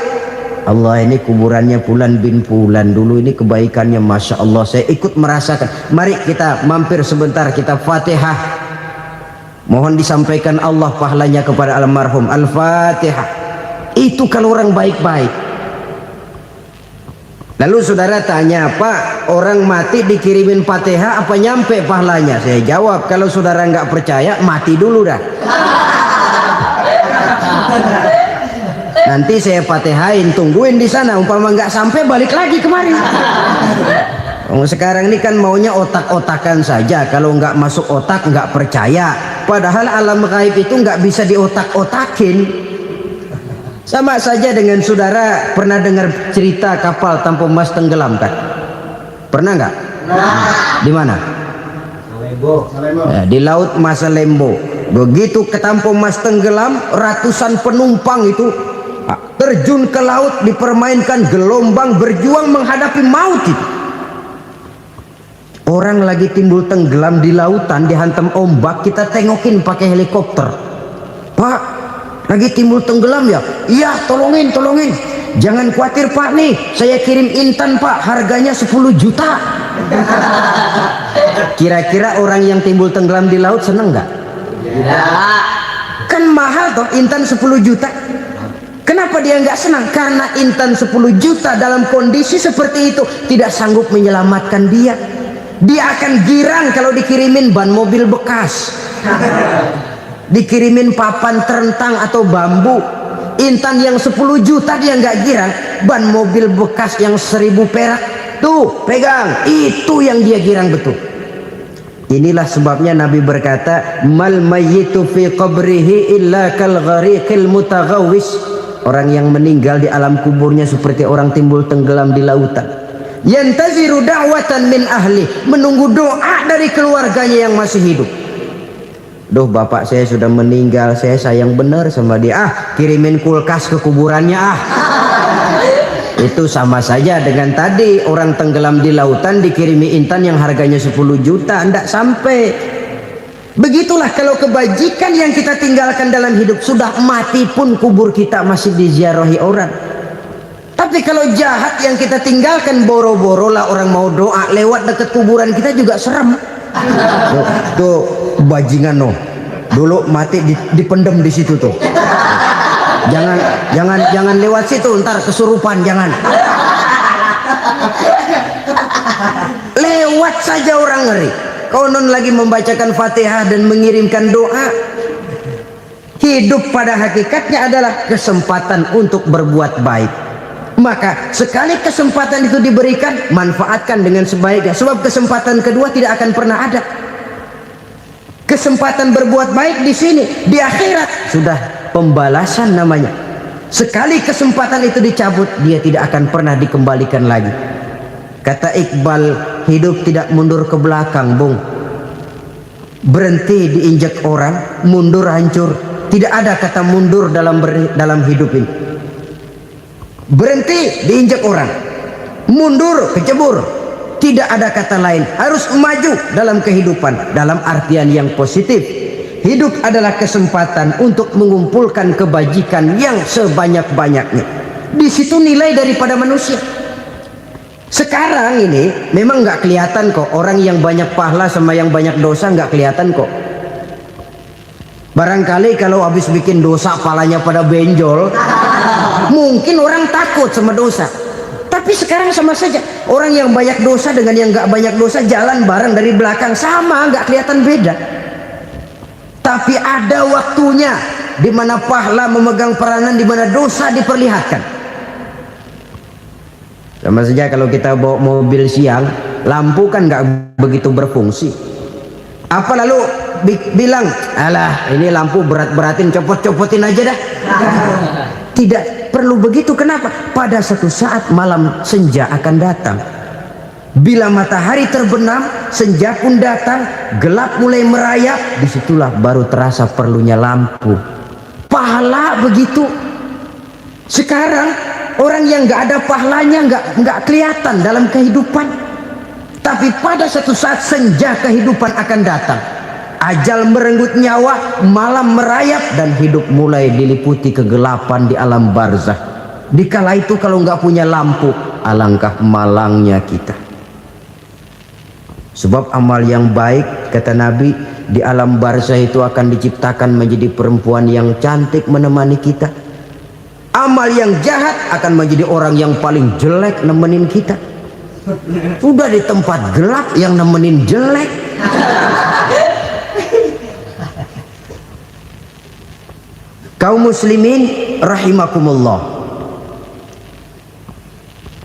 Allah, ini kuburannya Fulan bin Fulan dulu, ini kebaikannya Masya Allah, saya ikut merasakan. Mari kita mampir sebentar, kita Fatihah, mohon disampaikan Allah pahalanya kepada almarhum. Al-Fatihah. Itu kalau orang baik-baik. Lalu saudara tanya, Pak, orang mati dikirimin Fatihah apa nyampe pahalanya? Saya jawab, kalau saudara nggak percaya, mati dulu dah. Nanti saya Fatihain, tungguin di sana. Umpama nggak sampai, balik lagi kemari. Sekarang ini kan maunya otak-otakan saja. Kalau nggak masuk otak, nggak percaya. Padahal alam gaib itu nggak bisa diotak-otakin. Sama saja dengan saudara pernah dengar cerita kapal tanpa emas tenggelam kan? Pernah nggak? Di mana? Ya, di laut Masalembo. Begitu ke tanpa emas tenggelam, ratusan penumpang itu terjun ke laut, dipermainkan gelombang, berjuang menghadapi maut itu. Orang lagi timbul tenggelam di lautan, dihantam ombak, kita tengokin pakai helikopter. Pak, lagi timbul tenggelam ya? Iya, tolongin. Jangan khawatir Pak, nih saya kirim intan Pak, harganya 10 juta. Kira-kira orang yang timbul tenggelam di laut seneng nggak? Tidak. Kan mahal toh intan 10 juta. Kenapa dia nggak senang? Karena intan 10 juta dalam kondisi seperti itu tidak sanggup menyelamatkan dia. Dia akan girang kalau dikirimin ban mobil bekas, dikirimin papan terentang atau bambu. Intan yang 10 juta dia nggak girang, ban mobil bekas yang 1000 perak tuh pegang, itu yang dia girang betul. Inilah sebabnya Nabi berkata, mal mayyitu fi qabrihi illa kal ghariqil mutaghawwis. Orang yang meninggal di alam kuburnya seperti orang timbul tenggelam di lautan. Yantaziru da'watan min ahli, menunggu doa dari keluarganya yang masih hidup. Duh, bapak saya sudah meninggal, saya sayang benar sama dia. Kirimin kulkas ke kuburannya Itu sama saja dengan tadi orang tenggelam di lautan dikirimi intan yang harganya 10 juta, ndak sampai. Begitulah kalau kebajikan yang kita tinggalkan dalam hidup, sudah mati pun kubur kita masih diziarahi orang. Tapi kalau jahat yang kita tinggalkan, boro-boro lah orang mau doa lewat dekat kuburan kita juga serem. Tuh bajingan no, dulu mati dipendem di situ tuh. Jangan lewat situ, ntar kesurupan, jangan. Lewat saja orang ngeri. Konon lagi membacakan Fatihah dan mengirimkan doa. Hidup pada hakikatnya adalah kesempatan untuk berbuat baik. Maka sekali kesempatan itu diberikan, manfaatkan dengan sebaiknya. Sebab kesempatan kedua tidak akan pernah ada. Kesempatan berbuat baik di sini, di akhirat sudah pembalasan namanya. Sekali kesempatan itu dicabut, dia tidak akan pernah dikembalikan lagi. Kata Iqbal, hidup tidak mundur ke belakang, Bung. Berhenti diinjak orang, mundur hancur. Tidak ada kata mundur dalam hidup ini. Berhenti diinjak orang, mundur kecebur. Tidak ada kata lain, harus maju dalam kehidupan dalam artian yang positif. Hidup adalah kesempatan untuk mengumpulkan kebajikan yang sebanyak-banyaknya. Di situ nilai daripada manusia. Sekarang ini memang nggak kelihatan kok, orang yang banyak pahala sama yang banyak dosa nggak kelihatan kok. Barangkali kalau habis bikin dosa palanya pada benjol, mungkin orang takut sama dosa. Tapi sekarang sama saja, orang yang banyak dosa dengan yang nggak banyak dosa jalan bareng dari belakang, sama, nggak kelihatan beda. Tapi ada waktunya di mana pahala memegang peranan, di mana dosa diperlihatkan. Sama saja kalau kita bawa mobil siang, lampu kan nggak begitu berfungsi. Apa lalu bilang, alah ini lampu berat-beratin, copot-copotin aja dah. Tidak perlu begitu. Kenapa? Pada satu saat malam senja akan datang. Bila matahari terbenam, senja pun datang, gelap mulai merayap, disitulah baru terasa perlunya lampu. Pahala begitu. Sekarang orang yang nggak ada pahalanya nggak kelihatan dalam kehidupan. Tapi pada satu saat senja kehidupan akan datang. Ajal merenggut nyawa, malam merayap, dan hidup mulai diliputi kegelapan di alam barzakh. Dikala itu kalau nggak punya lampu, alangkah malangnya kita. Sebab amal yang baik, kata Nabi, di alam barzah itu akan diciptakan menjadi perempuan yang cantik menemani kita. Amal yang jahat akan menjadi orang yang paling jelek nemenin kita. Udah di tempat gelap yang nemenin jelek. Kaum muslimin rahimakumullah.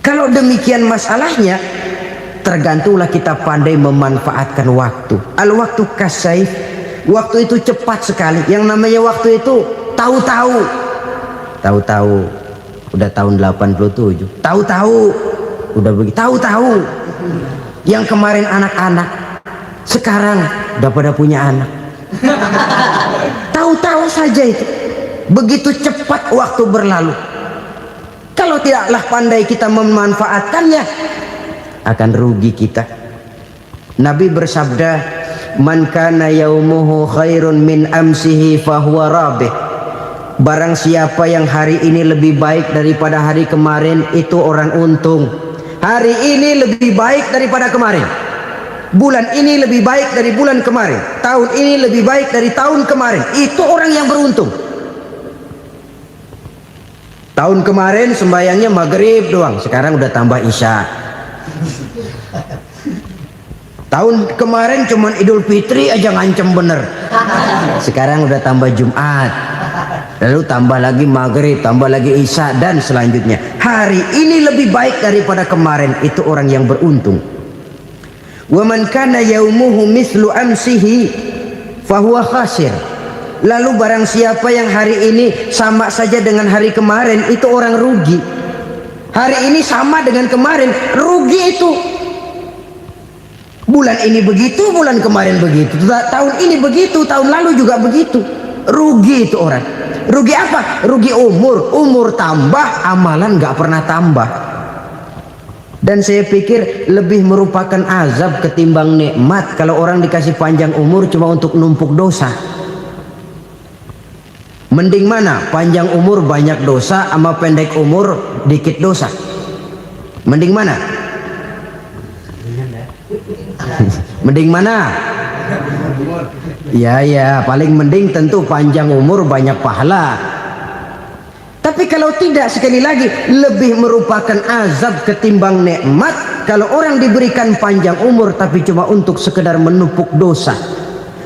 Kalau demikian masalahnya, tergantunglah kita pandai memanfaatkan waktu. Al-waktu kasaif, waktu itu cepat sekali. Yang namanya waktu itu tahu-tahu. Tahu-tahu udah tahun 87. Tahu-tahu udah begitu. Tahu-tahu yang kemarin anak-anak, sekarang udah pada punya anak. Tahu-tahu saja itu. Begitu cepat waktu berlalu. Kalau tidaklah pandai kita memanfaatkannya, akan rugi kita. Nabi bersabda, "Man kana yaumuhu khairun min amsihi fahuwa rabih." Barang siapa yang hari ini lebih baik daripada hari kemarin, itu orang untung. Hari ini lebih baik daripada kemarin. Bulan ini lebih baik dari bulan kemarin. Tahun ini lebih baik dari tahun kemarin. Itu orang yang beruntung. Tahun kemarin sembayangnya maghrib doang, sekarang udah tambah isya. Tahun kemarin cuman Idul Fitri aja ngancem bener, sekarang udah tambah Jumat, lalu tambah lagi maghrib, tambah lagi isya, dan selanjutnya. Hari ini lebih baik daripada kemarin, itu orang yang beruntung. Wa man kana yaumuhu mislu amsihi fahuwa khasir. Lalu barang siapa yang hari ini sama saja dengan hari kemarin, itu orang rugi. Hari ini sama dengan kemarin, rugi itu. Bulan ini begitu, bulan kemarin begitu, tahun ini begitu, tahun lalu juga begitu. Rugi itu orang. Rugi apa? Rugi umur. Umur tambah, amalan nggak pernah tambah. Dan saya pikir lebih merupakan azab ketimbang nikmat kalau orang dikasih panjang umur cuma untuk numpuk dosa. Mending mana? Panjang umur banyak dosa sama pendek umur dikit dosa? Mending mana? Mending mana? Ya, paling mending tentu panjang umur banyak pahala. Tapi kalau tidak, sekali lagi, lebih merupakan azab ketimbang nikmat kalau orang diberikan panjang umur tapi cuma untuk sekedar menumpuk dosa.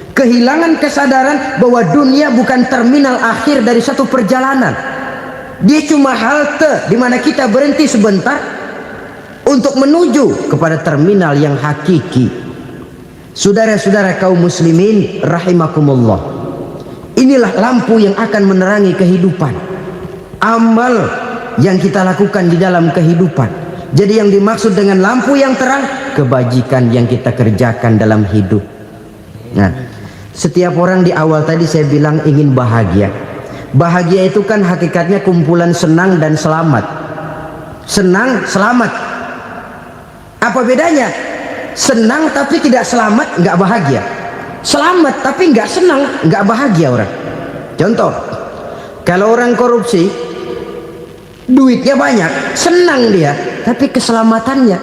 Kehilangan kesadaran bahwa dunia bukan terminal akhir dari satu perjalanan. Dia cuma halte di mana kita berhenti sebentar untuk menuju kepada terminal yang hakiki. Saudara-saudara kaum muslimin rahimakumullah. Inilah lampu yang akan menerangi kehidupan. Amal yang kita lakukan di dalam kehidupan. Jadi yang dimaksud dengan lampu yang terang, kebajikan yang kita kerjakan dalam hidup. Nah, setiap orang di awal tadi saya bilang ingin bahagia. Bahagia itu kan hakikatnya kumpulan senang dan selamat. Senang, selamat. Apa bedanya? Senang tapi tidak selamat, nggak bahagia. Selamat tapi nggak senang, nggak bahagia orang. Contoh, kalau orang korupsi, duitnya banyak, senang dia, tapi keselamatannya.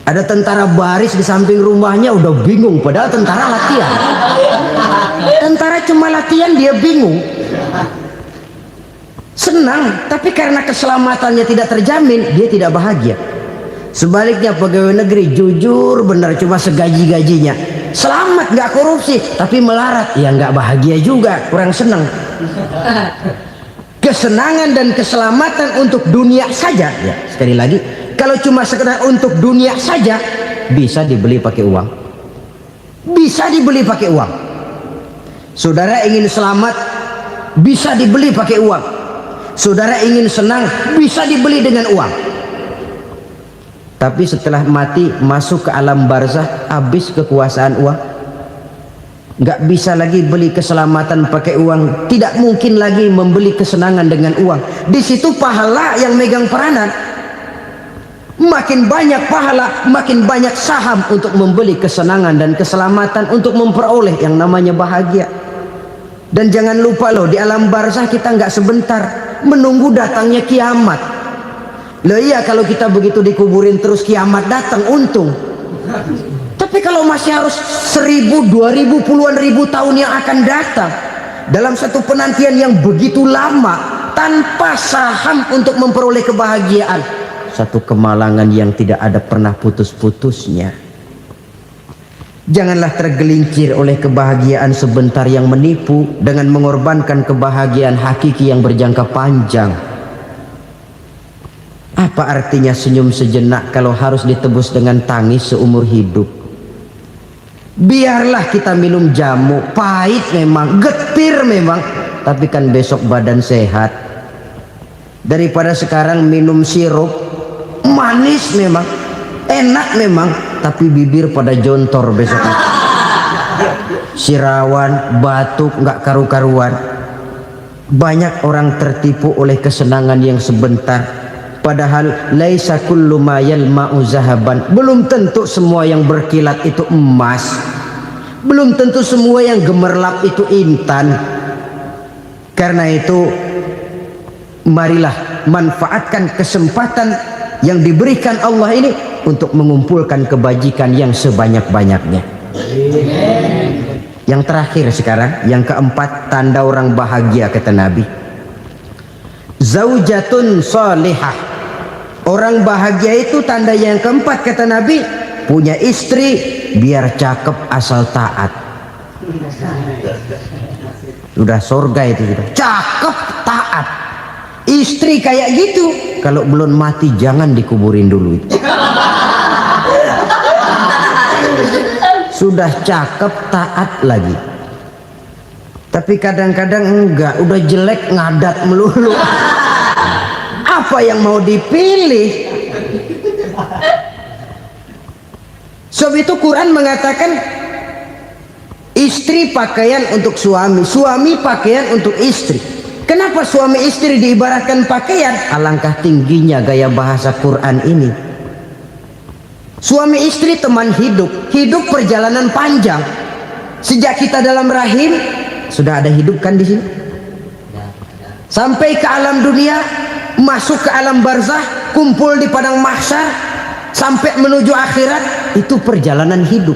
Ada tentara baris di samping rumahnya udah bingung, padahal tentara latihan. Tentara cuma latihan, dia bingung. Senang, tapi karena keselamatannya tidak terjamin, dia tidak bahagia. Sebaliknya pegawai negeri jujur benar, cuma segaji-gajinya, selamat nggak korupsi, tapi melarat, ya nggak bahagia juga, kurang senang. Kesenangan dan keselamatan untuk dunia saja, ya sekali lagi, kalau cuma sekedar untuk dunia saja, bisa dibeli pakai uang. Bisa dibeli pakai uang. Saudara ingin selamat, bisa dibeli pakai uang. Saudara ingin senang, bisa dibeli dengan uang. Tapi setelah mati, masuk ke alam barzah, habis kekuasaan uang. Nggak bisa lagi beli keselamatan pakai uang. Tidak mungkin lagi membeli kesenangan dengan uang. Di situ pahala yang megang peranan. Makin banyak pahala, makin banyak saham untuk membeli kesenangan dan keselamatan, untuk memperoleh yang namanya bahagia. Dan jangan lupa loh, di alam barzah kita nggak sebentar. menunggu datangnya kiamat. Loh iya, kalau kita begitu dikuburin terus kiamat datang untung. Tapi kalau masih harus 1000, 2000, puluhan ribu tahun yang akan datang dalam satu penantian yang begitu lama tanpa saham untuk memperoleh kebahagiaan, satu kemalangan yang tidak ada pernah putus-putusnya. Janganlah tergelincir oleh kebahagiaan sebentar yang menipu dengan mengorbankan kebahagiaan hakiki yang berjangka panjang. Apa artinya senyum sejenak kalau harus ditebus dengan tangis seumur hidup? Biarlah kita minum jamu, pahit memang, getir memang, tapi kan besok badan sehat. Daripada sekarang minum sirup, manis memang, enak memang, tapi bibir pada jontor besok. Sirawan, batuk, nggak karu-karuan. Banyak orang tertipu oleh kesenangan yang sebentar, padahal laisa kullu ma yalma'u zahaban. Belum tentu semua yang berkilat itu emas, belum tentu semua yang gemerlap itu intan. Karena itu marilah manfaatkan kesempatan yang diberikan Allah ini untuk mengumpulkan kebajikan yang sebanyak-banyaknya. Yang terakhir sekarang, yang keempat, tanda orang bahagia kata Nabi, zaujatun salihah. Orang bahagia itu tanda yang keempat kata Nabi, punya istri biar cakep asal taat. Sudah surga itu, sudah cakep taat. Istri kayak gitu kalau belum mati jangan dikuburin dulu itu. Sudah cakep taat lagi, tapi kadang-kadang enggak, udah jelek ngadat melulu. Apa yang mau dipilih? Sebab itu Quran mengatakan istri pakaian untuk suami, suami pakaian untuk istri. Kenapa suami istri diibaratkan pakaian? Alangkah tingginya gaya bahasa Quran ini. Suami istri teman hidup, hidup perjalanan panjang. Sejak kita dalam rahim sudah ada hidup kan di sini. Sampai ke alam dunia, masuk ke alam barzah, kumpul di padang mahsyar, sampai menuju akhirat, itu perjalanan hidup.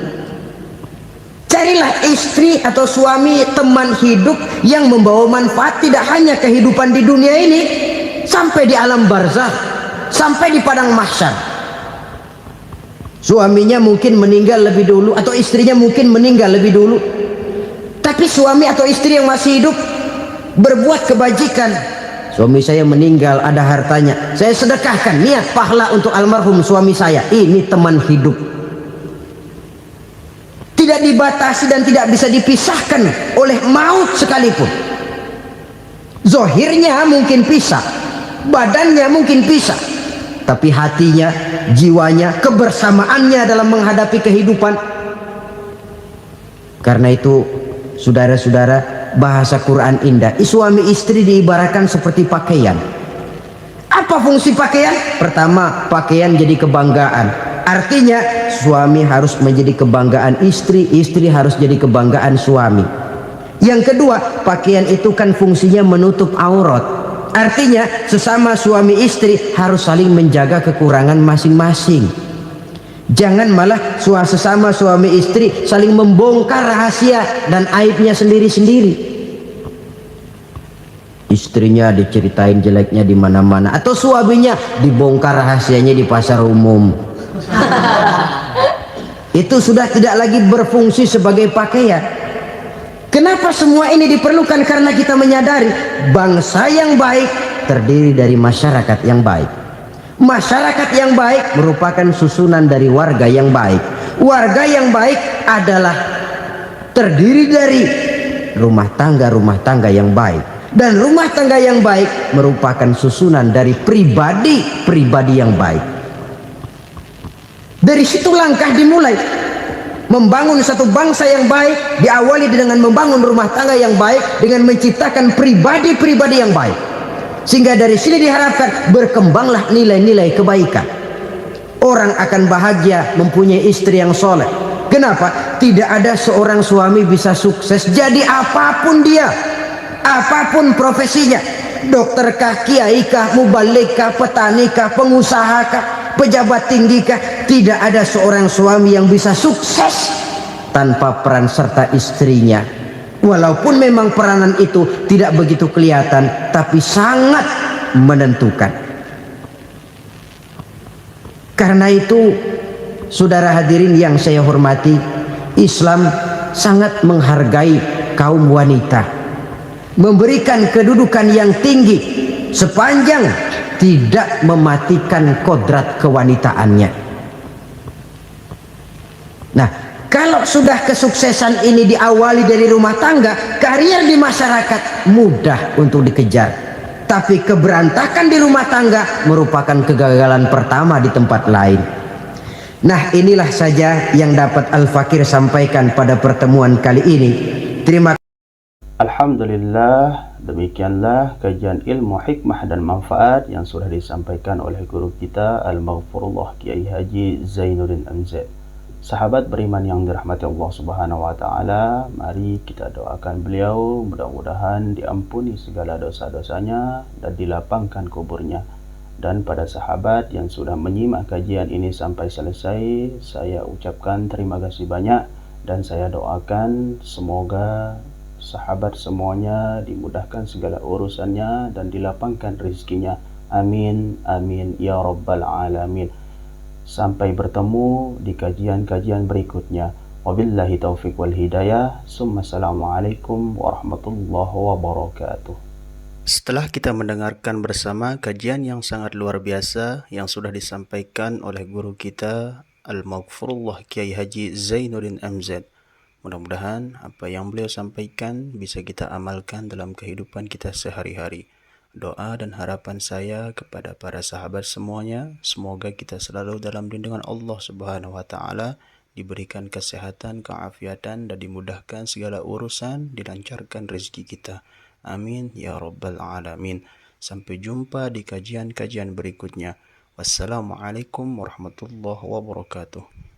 Carilah istri atau suami teman hidup yang membawa manfaat tidak hanya kehidupan di dunia ini, sampai di alam barzah, sampai di padang mahsyar. Suaminya mungkin meninggal lebih dulu atau istrinya mungkin meninggal lebih dulu, tapi suami atau istri yang masih hidup berbuat kebajikan. Suami saya meninggal, ada hartanya, saya sedekahkan, niat pahala untuk almarhum suami saya. Ini teman hidup, tidak dibatasi dan tidak bisa dipisahkan oleh maut sekalipun. Zohirnya mungkin pisah, badannya mungkin pisah, tapi hatinya, jiwanya, kebersamaannya dalam menghadapi kehidupan. Karena itu saudara-saudara, bahasa Quran indah. Suami istri diibaratkan seperti pakaian. Apa fungsi pakaian? Pertama, pakaian jadi kebanggaan. Artinya suami harus menjadi kebanggaan istri, istri harus jadi kebanggaan suami. Yang kedua, pakaian itu kan fungsinya menutup aurat. Artinya sesama suami istri harus saling menjaga kekurangan masing-masing. Jangan malah sesama suami istri saling membongkar rahasia dan aibnya sendiri-sendiri. Istrinya diceritain jeleknya di mana-mana, atau suaminya dibongkar rahasianya di pasar umum. Itu sudah tidak lagi berfungsi sebagai pakaian. Kenapa semua ini diperlukan? Karena kita menyadari bangsa yang baik terdiri dari masyarakat yang baik. Masyarakat yang baik merupakan susunan dari warga yang baik. Warga yang baik adalah terdiri dari rumah tangga yang baik. Dan rumah tangga yang baik merupakan susunan dari pribadi yang baik. Dari situ langkah dimulai. Membangun satu bangsa yang baik diawali dengan membangun rumah tangga yang baik, dengan menciptakan pribadi-pribadi yang baik. Sehingga dari sini diharapkan berkembanglah nilai-nilai kebaikan. Orang akan bahagia mempunyai istri yang soleh. Kenapa? Tidak ada seorang suami bisa sukses jadi apapun dia, apapun profesinya, dokterkah, kiaikah, mubalikah, petanikah, pengusahakah, pejabat tinggikah, tidak ada seorang suami yang bisa sukses tanpa peran serta istrinya. Walaupun memang peranan itu tidak begitu kelihatan, tapi sangat menentukan. Karena itu, saudara hadirin yang saya hormati, Islam sangat menghargai kaum wanita, memberikan kedudukan yang tinggi sepanjang tidak mematikan kodrat kewanitaannya. Nah, kalau sudah kesuksesan ini diawali dari rumah tangga, karier di masyarakat mudah untuk dikejar. Tapi keberantakan di rumah tangga merupakan kegagalan pertama di tempat lain. Nah, inilah saja yang dapat Al-Fakir sampaikan pada pertemuan kali ini. Terima kasih. Alhamdulillah, demikianlah kajian ilmu hikmah dan manfaat yang sudah disampaikan oleh guru kita Al-Maghfurullah Kiai Haji Zainuddin MZ. Sahabat beriman yang dirahmati Allah Subhanahu wa taala, mari kita doakan beliau mudah-mudahan diampuni segala dosa-dosanya dan dilapangkan kuburnya. Dan pada sahabat yang sudah menyimak kajian ini sampai selesai, saya ucapkan terima kasih banyak dan saya doakan semoga sahabat semuanya dimudahkan segala urusannya dan dilapangkan rezekinya. Amin amin ya rabbal alamin. Sampai bertemu di kajian-kajian berikutnya. Wabillahi taufiq wal hidayah. Assalamualaikum warahmatullahi wabarakatuh. Setelah kita mendengarkan bersama kajian yang sangat luar biasa yang sudah disampaikan oleh guru kita Al-Maghfurullah Kiai Haji Zainuddin MZ, mudah-mudahan apa yang beliau sampaikan bisa kita amalkan dalam kehidupan kita sehari-hari. Doa dan harapan saya kepada para sahabat semuanya, semoga kita selalu dalam lindungan Allah Subhanahu wa taala, diberikan kesehatan, keafiatan dan dimudahkan segala urusan, dilancarkan rezeki kita. Amin ya rabbal alamin. Sampai jumpa di kajian-kajian berikutnya. Wassalamualaikum warahmatullahi wabarakatuh.